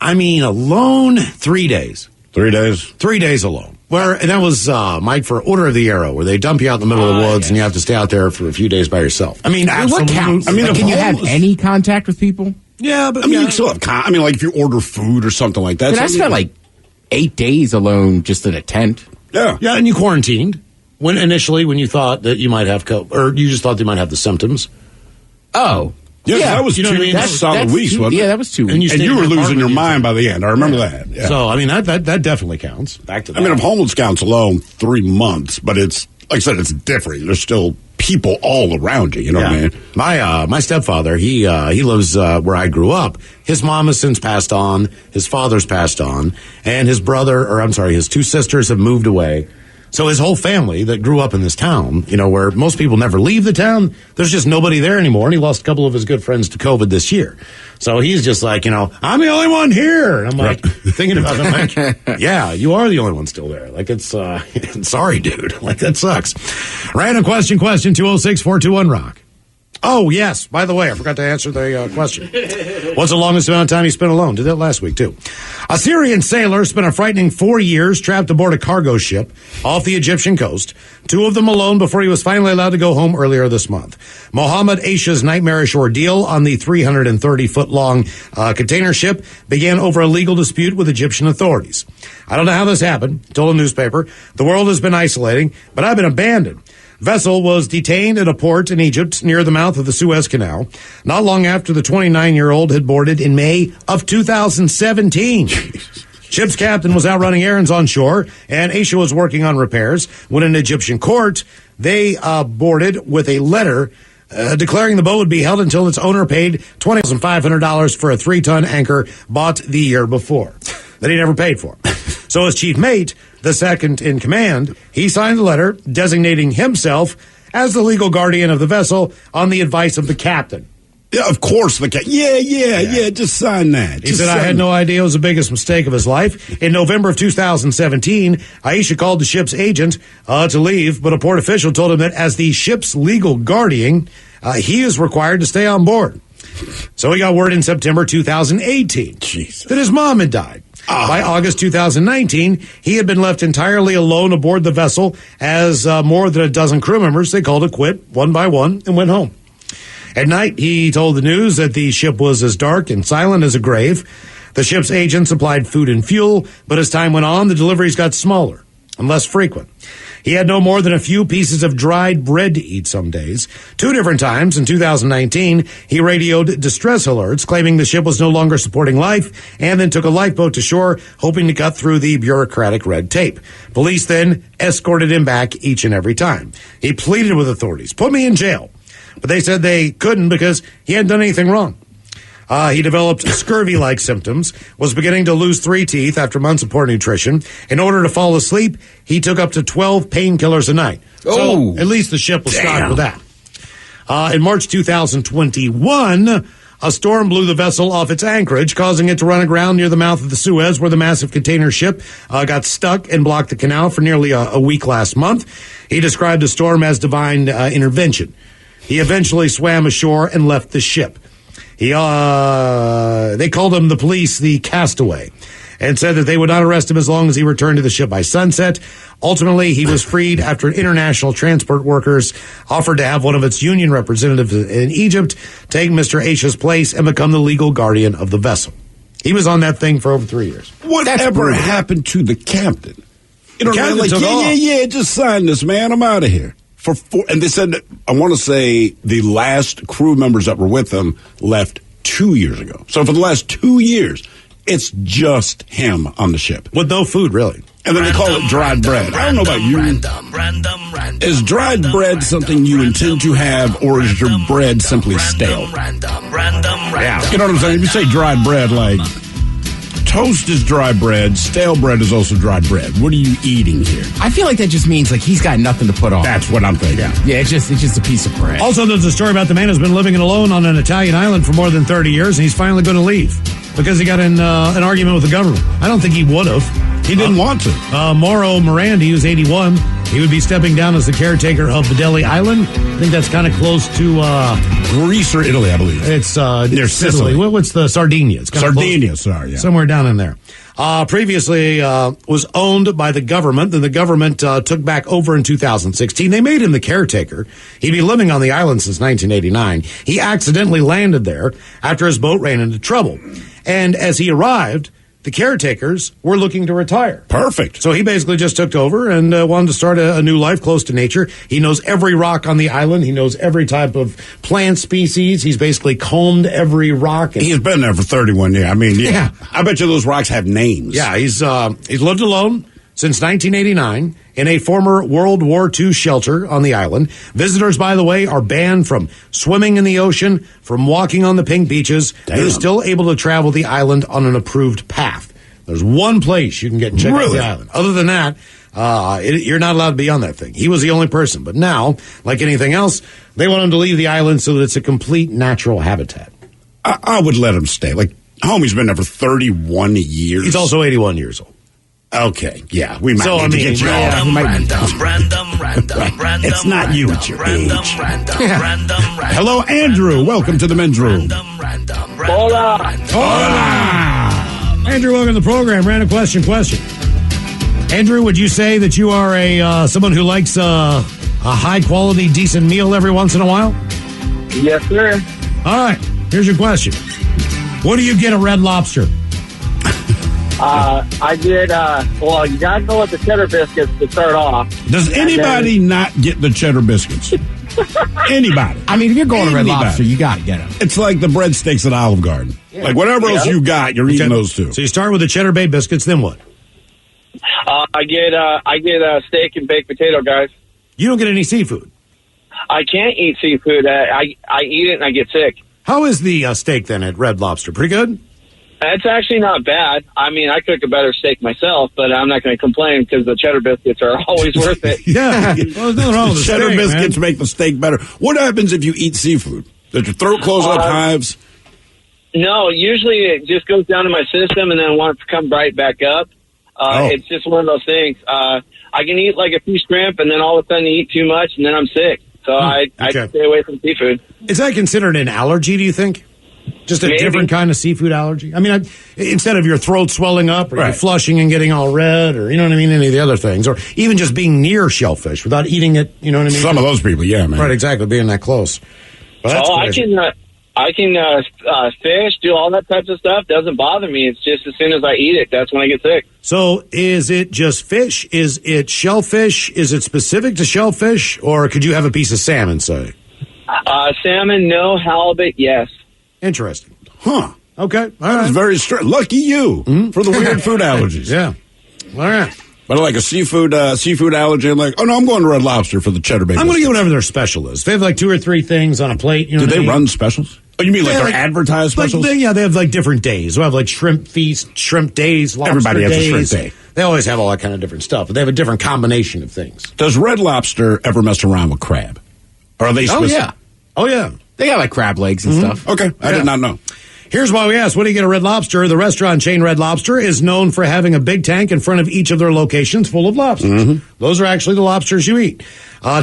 [SPEAKER 3] I mean, alone 3 days.
[SPEAKER 4] 3 days?
[SPEAKER 3] 3 days alone. And that was, Mike, for Order of the Arrow, where they dump you out in the middle of the woods and you have to stay out there for a few days by yourself. I mean,
[SPEAKER 9] what counts? I mean, can you have any contact with people?
[SPEAKER 3] Yeah, but...
[SPEAKER 4] you can still have if you order food or something like that.
[SPEAKER 9] I spent 8 days alone just in a tent.
[SPEAKER 4] Yeah.
[SPEAKER 3] Yeah, and you quarantined when you thought that you might have COVID, or you just thought you might have the symptoms.
[SPEAKER 9] Oh.
[SPEAKER 4] Yeah, that was 2 solid weeks, wasn't it?
[SPEAKER 9] Yeah, that was 2 weeks.
[SPEAKER 4] And you were losing your mind by the end. I remember that. Yeah.
[SPEAKER 3] So, I mean, that definitely counts. Back to that.
[SPEAKER 4] I mean, if homeless counts alone, 3 months, but it's, like I said, it's different. There's still people all around you, you know what I mean?
[SPEAKER 3] My stepfather, he lives where I grew up. His mom has since passed on, his father's passed on, and his 2 sisters have moved away. So his whole family that grew up in this town, where most people never leave the town, there's just nobody there anymore. And he lost a couple of his good friends to COVID this year. So he's just like, I'm the only one here. And I'm like, thinking about it, I'm like, yeah, you are the only one still there. Like, it's, sorry, dude. Like, that sucks. Random question, 206-421-ROCK. Oh, yes. By the way, I forgot to answer the question. What's the longest amount of time you spent alone? Did that last week, too. A Syrian sailor spent a frightening 4 years trapped aboard a cargo ship off the Egyptian coast. 2 of them alone before he was finally allowed to go home earlier this month. Mohammed Aisha's nightmarish ordeal on the 330-foot-long container ship began over a legal dispute with Egyptian authorities. I don't know how this happened, told a newspaper. The world has been isolating, but I've been abandoned. Vessel was detained at a port in Egypt near the mouth of the Suez Canal, not long after the 29-year-old had boarded in May of 2017. Ship's captain was out running errands on shore, and Aisha was working on repairs when in Egyptian court, they boarded with a letter declaring the boat would be held until its owner paid $20,500 for a 3-ton anchor bought the year before that he never paid for. So as chief mate, the second in command, he signed the letter designating himself as the legal guardian of the vessel on the advice of the captain.
[SPEAKER 4] Yeah, of course. Yeah. Just sign that.
[SPEAKER 3] He said, I had no idea it was the biggest mistake of his life. In November of 2017, Aisha called the ship's agent to leave, but a port official told him that as the ship's legal guardian, he is required to stay on board. So he got word in September 2018 that his mom had died. By August 2019, he had been left entirely alone aboard the vessel as more than a dozen crew members, they called it quit one by one and went home. At night, he told the news that the ship was as dark and silent as a grave. The ship's agent supplied food and fuel, but as time went on, the deliveries got smaller and less frequent. He had no more than a few pieces of dried bread to eat some days. 2 different times in 2019, he radioed distress alerts, claiming the ship was no longer supporting life, and then took a lifeboat to shore, hoping to cut through the bureaucratic red tape. Police then escorted him back each and every time. He pleaded with authorities, put me in jail. But they said they couldn't because he hadn't done anything wrong. He developed scurvy-like symptoms, was beginning to lose 3 teeth after months of poor nutrition. In order to fall asleep, he took up to 12 painkillers a night. So at least the ship was stocked with that. In March 2021, a storm blew the vessel off its anchorage, causing it to run aground near the mouth of the Suez, where the massive container ship got stuck and blocked the canal for nearly a week last month. He described the storm as divine intervention. He eventually swam ashore and left the ship. They called him the police the castaway and said that they would not arrest him as long as he returned to the ship by sunset. Ultimately, he was freed after international transport workers offered to have one of its union representatives in Egypt take Mr. Aisha's place and become the legal guardian of the vessel. He was on that thing for over 3 years.
[SPEAKER 4] Whatever happened to the captain? You know,
[SPEAKER 3] captain
[SPEAKER 4] like,
[SPEAKER 3] took off.
[SPEAKER 4] just sign this, man. I'm out of here. And they said, I want to say the last crew members that were with them left 2 years ago. So for the last 2 years, it's just him on the ship.
[SPEAKER 3] With no food, really.
[SPEAKER 4] And then they call it dried bread. I don't know about you. Is dried bread something you intend to have, or is your bread simply stale? Yeah. You know what I'm saying? If you say dried bread, like, toast is dry bread, stale bread is also dry bread. What are you eating here?
[SPEAKER 9] I feel like that just means like he's got nothing to put on.
[SPEAKER 4] That's what I'm thinking.
[SPEAKER 9] Yeah, it's just a piece of bread.
[SPEAKER 3] Also, there's a story about the man who's been living alone on an Italian island for more than 30 years, and he's finally going to leave because he got in an argument with the government. I don't think he would have.
[SPEAKER 4] He didn't want to.
[SPEAKER 3] Mauro Morandi, who's 81, he would be stepping down as the caretaker of Badeli Island. I think that's kind of close to
[SPEAKER 4] Greece or Italy, I believe.
[SPEAKER 3] It's
[SPEAKER 4] near Sicily.
[SPEAKER 3] What's the Sardinia? It's
[SPEAKER 4] Sardinia, sorry. Yeah.
[SPEAKER 3] Somewhere down in there. Previously was owned by the government. Then the government took back over in 2016. They made him the caretaker. He'd been living on the island since 1989. He accidentally landed there after his boat ran into trouble. And as he arrived, the caretakers were looking to retire.
[SPEAKER 4] Perfect.
[SPEAKER 3] So he basically just took over and wanted to start a new life close to nature. He knows every rock on the island. He knows every type of plant species. He's basically combed every rock.
[SPEAKER 4] He's been there for 31 years. I mean, yeah. I bet you those rocks have names.
[SPEAKER 3] Yeah, he's lived alone since 1989 in a former World War II shelter on the island. Visitors, by the way, are banned from swimming in the ocean, from walking on the pink beaches.
[SPEAKER 4] Damn.
[SPEAKER 3] They're still able to travel the island on an approved path. There's one place you can get and check out the island. Other than that, you're not allowed to be on that thing. He was the only person. But now, like anything else, they want him to leave the island so that it's a complete natural habitat.
[SPEAKER 4] I would let him stay. Like, homie's been there for 31 years.
[SPEAKER 3] He's also 81 years old.
[SPEAKER 4] Okay, yeah, we might need to get you off. It's not you, it's your age. Hello, Andrew. Welcome to the men's room.
[SPEAKER 10] Hola.
[SPEAKER 3] Hola. Andrew, welcome to the program. Random question. Andrew, would you say that you are someone who likes a high-quality, decent meal every once in a while?
[SPEAKER 10] Yes, sir.
[SPEAKER 3] All right, here's your question. What do you get at Red Lobster?
[SPEAKER 10] I did, you gotta go with the cheddar biscuits to start off.
[SPEAKER 4] Does anybody not get the cheddar biscuits? Anybody.
[SPEAKER 9] I mean, if you're going to Red
[SPEAKER 4] Anybody.
[SPEAKER 9] Lobster, you got to get them.
[SPEAKER 4] It's like the breadsticks at Olive Garden.
[SPEAKER 9] Yeah.
[SPEAKER 4] Like whatever else you got, you're eating those too.
[SPEAKER 3] So you start with the Cheddar Bay biscuits, then what?
[SPEAKER 10] I get steak and baked potato, guys.
[SPEAKER 3] You don't get any seafood.
[SPEAKER 10] I can't eat seafood. I eat it and I get sick.
[SPEAKER 3] How is the steak then at Red Lobster? Pretty good?
[SPEAKER 10] It's actually not bad. I mean, I cook a better steak myself, but I'm not going to complain because the cheddar biscuits are always worth it.
[SPEAKER 3] Yeah. Well, there's nothing wrong with the
[SPEAKER 4] Cheddar
[SPEAKER 3] steak,
[SPEAKER 4] biscuits
[SPEAKER 3] man.
[SPEAKER 4] make the steak better. What happens if you eat seafood? Does your throat close up hives?
[SPEAKER 10] No, usually it just goes down to my system and then wants to come right back up. It's just one of those things. I can eat like a few shrimp and then all of a sudden eat too much and then I'm sick. So I stay away from seafood.
[SPEAKER 3] Is that considered an allergy, do you think? Just a different kind of seafood allergy? I mean, instead of your throat swelling up or you're flushing and getting all red or, you know what I mean, any of the other things, or even just being near shellfish without eating it, you know what I mean?
[SPEAKER 4] Some of those people, yeah, man.
[SPEAKER 3] Right, exactly, being that close. Well, that's crazy.
[SPEAKER 10] I can fish, do all that types of stuff. Doesn't bother me. It's just as soon as I eat it, that's when I get sick.
[SPEAKER 3] So is it just fish? Is it shellfish? Is it specific to shellfish? Or could you have a piece of salmon, say?
[SPEAKER 10] Salmon, no. Halibut, yes.
[SPEAKER 3] Interesting.
[SPEAKER 4] Huh.
[SPEAKER 3] Okay. All
[SPEAKER 4] That
[SPEAKER 3] right.
[SPEAKER 4] is very strange. Lucky you for the weird food allergies.
[SPEAKER 3] Yeah. All right.
[SPEAKER 4] But like a seafood allergy, I'm like, oh no, I'm going to Red Lobster for the cheddar bacon.
[SPEAKER 3] I'm going to get whatever their special is. They have like 2 or 3 things on a plate. You know
[SPEAKER 4] Do
[SPEAKER 3] what I
[SPEAKER 4] they
[SPEAKER 3] mean?
[SPEAKER 4] run specials? Oh, you mean like their advertised specials?
[SPEAKER 3] They have like different days. They have like shrimp feast, shrimp days, lobster
[SPEAKER 4] Everybody has
[SPEAKER 3] days.
[SPEAKER 4] a shrimp day.
[SPEAKER 3] They always have all that kind of different stuff, but they have a different combination of things.
[SPEAKER 4] Does Red Lobster ever mess around with crab? Or are they supposed to?
[SPEAKER 3] Oh, yeah.
[SPEAKER 9] They got like crab legs and stuff.
[SPEAKER 4] Okay, I did not know.
[SPEAKER 3] Here's why we asked, what do you get at Red Lobster? The restaurant chain Red Lobster is known for having a big tank in front of each of their locations full of lobsters. Those are actually the lobsters you eat.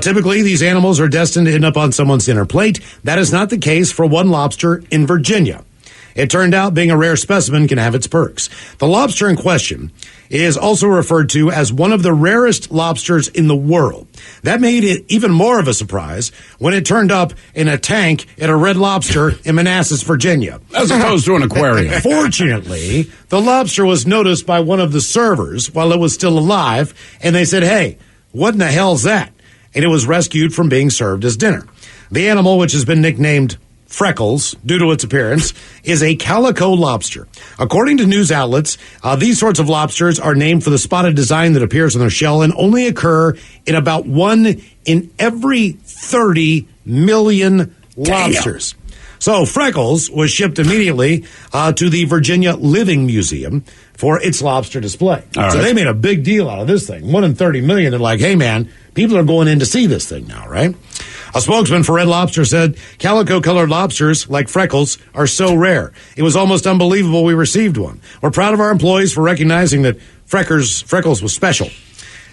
[SPEAKER 3] Typically, these animals are destined to end up on someone's dinner plate. That is not the case for one lobster in Virginia. It turned out being a rare specimen can have its perks. The lobster in question is also referred to as one of the rarest lobsters in the world. That made it even more of a surprise when it turned up in a tank at a Red Lobster in Manassas, Virginia.
[SPEAKER 4] As opposed to an aquarium.
[SPEAKER 3] Fortunately, the lobster was noticed by one of the servers while it was still alive, and they said, hey, what in the hell's that? And it was rescued from being served as dinner. The animal, which has been nicknamed Freckles, due to its appearance, is a calico lobster. According to news outlets, these sorts of lobsters are named for the spotted design that appears on their shell and only occur in about 1 in every 30 million lobsters. So Freckles was shipped immediately to the Virginia Living Museum for its lobster display. So they made a big deal out of this thing. 1 in 30 million. They're like, hey, man, people are going in to see this thing now, right? A spokesman for Red Lobster said, calico-colored lobsters, like Freckles, are so rare. It was almost unbelievable we received one. We're proud of our employees for recognizing that Freckles was special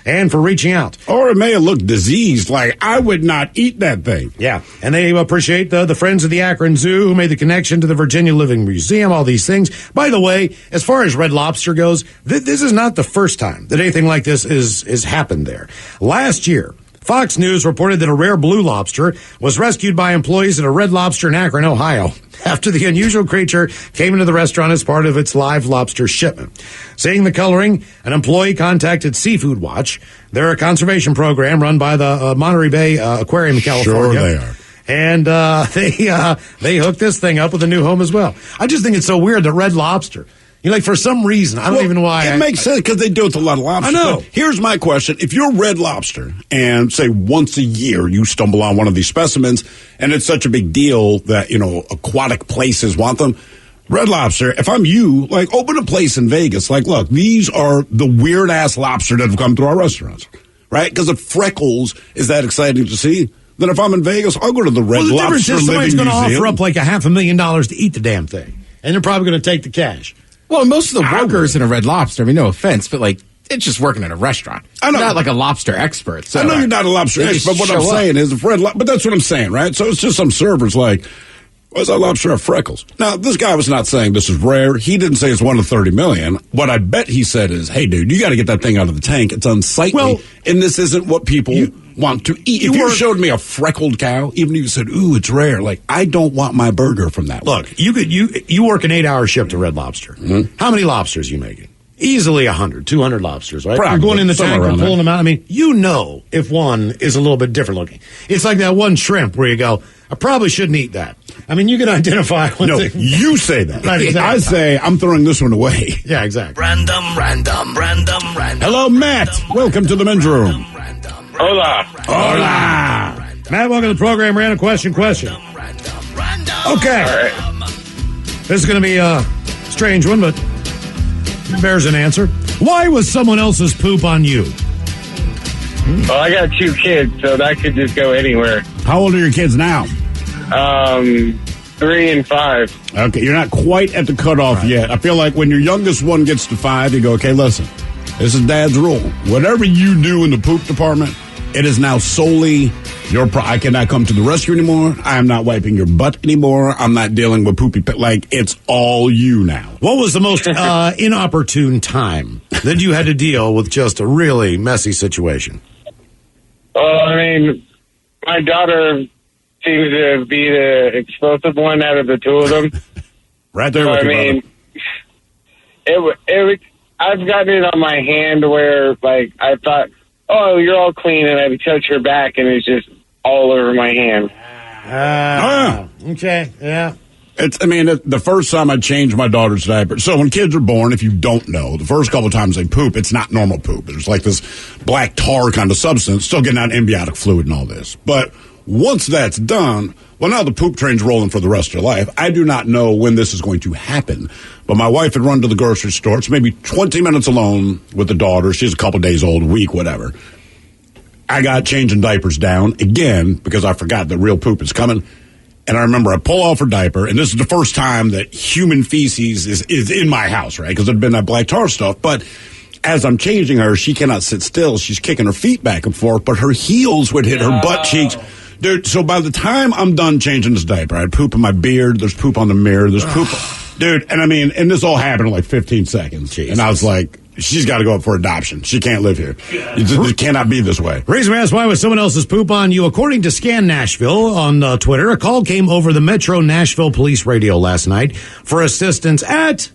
[SPEAKER 3] and for reaching out.
[SPEAKER 4] Or it may have looked diseased, like I would not eat that thing.
[SPEAKER 3] Yeah, and they appreciate the Friends of the Akron Zoo who made the connection to the Virginia Living Museum, all these things. By the way, as far as Red Lobster goes, this is not the first time that anything like this is happened there. Last year, Fox News reported that a rare blue lobster was rescued by employees at a Red Lobster in Akron, Ohio, after the unusual creature came into the restaurant as part of its live lobster shipment. Seeing the coloring, an employee contacted Seafood Watch. They're a conservation program run by the Monterey Bay Aquarium in California.
[SPEAKER 4] Sure they are.
[SPEAKER 3] And they hooked this thing up with a new home as well. I just think it's so weird that Red Lobster, for some reason, I don't even know why.
[SPEAKER 4] It makes sense because they do it with a lot of lobsters.
[SPEAKER 3] I know.
[SPEAKER 4] But here's my question. If you're Red Lobster and, say, once a year you stumble on one of these specimens and it's such a big deal that, aquatic places want them, Red Lobster, if I'm you, open a place in Vegas. Look, these are the weird-ass lobster that have come through our restaurants, right? Because if Freckles is that exciting to see, then if I'm in Vegas, I'll go to the Red Lobster Living Museum.
[SPEAKER 3] The difference is somebody's going to offer up like $500,000 to eat the damn thing. And they're probably going to take the cash.
[SPEAKER 9] Well, most of the workers in a Red Lobster, no offense, but it's just working at a restaurant.
[SPEAKER 4] I know.
[SPEAKER 9] Not like a lobster expert. So
[SPEAKER 4] I know you're not a lobster expert, but what I'm saying is, but that's what I'm saying, right? So it's just some servers why's that lobster have freckles? Now, this guy was not saying this is rare. He didn't say it's 1 in 30 million. What I bet he said is, hey, dude, you got to get that thing out of the tank. It's unsightly, and this isn't what people want to eat. If you showed me a freckled cow, even if you said, ooh, it's rare, I don't want my burger from that.
[SPEAKER 3] Look, you work an 8-hour shift at Red Lobster. How many lobsters are you making? easily 100, 200 lobsters, right?
[SPEAKER 4] Probably.
[SPEAKER 3] You're going in the
[SPEAKER 4] Somewhere
[SPEAKER 3] tank, you're
[SPEAKER 4] around
[SPEAKER 3] pulling them out. I mean, you know if one is a little bit different looking. It's like that one shrimp where you go, I probably shouldn't eat that. I mean, you can identify when
[SPEAKER 4] No, you say that.
[SPEAKER 3] Right, exactly.
[SPEAKER 4] I say, I'm throwing this one away.
[SPEAKER 3] Yeah, exactly.
[SPEAKER 5] Random.
[SPEAKER 4] Hello, Matt. Welcome to the men's room.
[SPEAKER 11] Hola.
[SPEAKER 4] Hola.
[SPEAKER 3] Matt, welcome to the program. Random question. Okay.
[SPEAKER 11] All right.
[SPEAKER 3] This is going to be a strange one, but it bears an answer. Why was someone else's poop on you?
[SPEAKER 11] Well, I got 2 kids, so that could just go anywhere.
[SPEAKER 4] How old are your kids now?
[SPEAKER 11] 3 and 5.
[SPEAKER 4] Okay, you're not quite at the cutoff yet. I feel like when your youngest one gets to 5, you go, okay, listen, this is Dad's rule. Whatever you do in the poop department, it is now solely your I cannot come to the rescue anymore. I am not wiping your butt anymore. I'm not dealing with poopy. Like, it's all you now.
[SPEAKER 3] What was the most inopportune time that you had to deal with just a really messy situation?
[SPEAKER 11] Well, I mean, my daughter seems to be the explosive one out of the 2 of them.
[SPEAKER 4] Right there
[SPEAKER 11] So,
[SPEAKER 4] with
[SPEAKER 11] I
[SPEAKER 4] your
[SPEAKER 11] mean,
[SPEAKER 4] brother.
[SPEAKER 11] I've gotten it on my hand where, like, I thought, oh, you're all clean, and I touch her back, and it's just all over my hand.
[SPEAKER 3] Okay, yeah.
[SPEAKER 4] The first time I changed my daughter's diaper. So when kids are born, if you don't know, the first couple of times they poop, it's not normal poop. There's like this black tar kind of substance, still getting out amniotic fluid and all this. But once that's done, well, now the poop train's rolling for the rest of your life. I do not know when this is going to happen. But my wife had run to the grocery store. It's maybe 20 minutes alone with the daughter. She's a couple days old, a week, whatever. I got changing diapers down again because I forgot that real poop is coming. And I remember I pull off her diaper, and this is the first time that human feces is in my house, right? Because there'd been that black tar stuff. But as I'm changing her, she cannot sit still. She's kicking her feet back and forth, but her heels would hit her butt cheeks. Dude, so by the time I'm done changing this diaper, I had poop in my beard, there's poop on the mirror, there's poop. Dude, and this all happened in like 15 seconds. Jesus. And I was like, she's got to go up for adoption. She can't live here. It cannot be this way.
[SPEAKER 3] Reason we asked why was someone else's poop on you. According to Scan Nashville on Twitter, a call came over the Metro Nashville Police radio last night for assistance at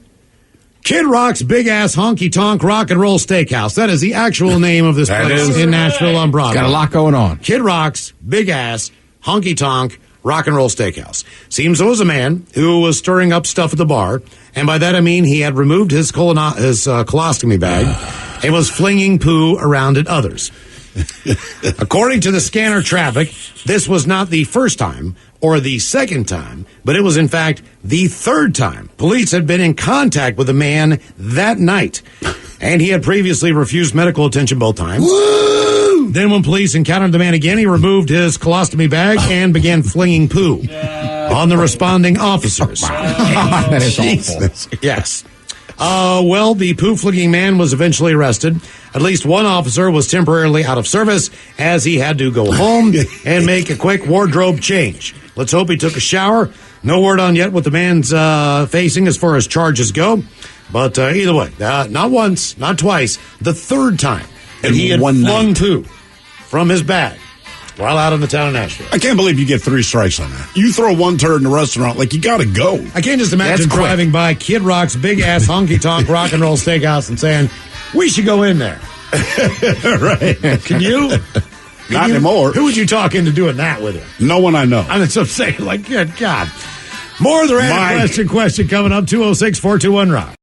[SPEAKER 3] Kid Rock's Big Ass Honky Tonk Rock and Roll Steakhouse. That is the actual name of this place in Nashville on Broadway.
[SPEAKER 9] Got a lot going on.
[SPEAKER 3] Kid Rock's Big Ass Honky Tonk Rock and Roll Steakhouse. Seems there was a man who was stirring up stuff at the bar, and by that I mean he had removed his colostomy bag and was flinging poo around at others. According to the scanner traffic, this was not the first time or the second time, but it was in fact the third time. Police had been in contact with the man that night, and he had previously refused medical attention both times. Woo! Then when police encountered the man again, he removed his colostomy bag and began flinging poo on the responding officers.
[SPEAKER 9] That is awful.
[SPEAKER 3] Yes. Well, the poo-flinging man was eventually arrested. At least one officer was temporarily out of service as he had to go home and make a quick wardrobe change. Let's hope he took a shower. No word on yet what the man's facing as far as charges go. But either way, not once, not twice, the third time that he had flung poo from his bag while out in the town of Nashville.
[SPEAKER 4] I can't believe you get 3 strikes on that. You throw one turd in a restaurant, like, you got to go.
[SPEAKER 3] I can't just imagine driving by Kid Rock's Big Ass Honky Tonk Rock and Roll Steakhouse and saying, we should go in there.
[SPEAKER 4] Right.
[SPEAKER 3] Can you?
[SPEAKER 4] Not anymore.
[SPEAKER 3] Who would you talk into doing that with you?
[SPEAKER 4] No one I know.
[SPEAKER 3] I'm saying, like, good God. More of the random question coming up, 206-421-ROCK.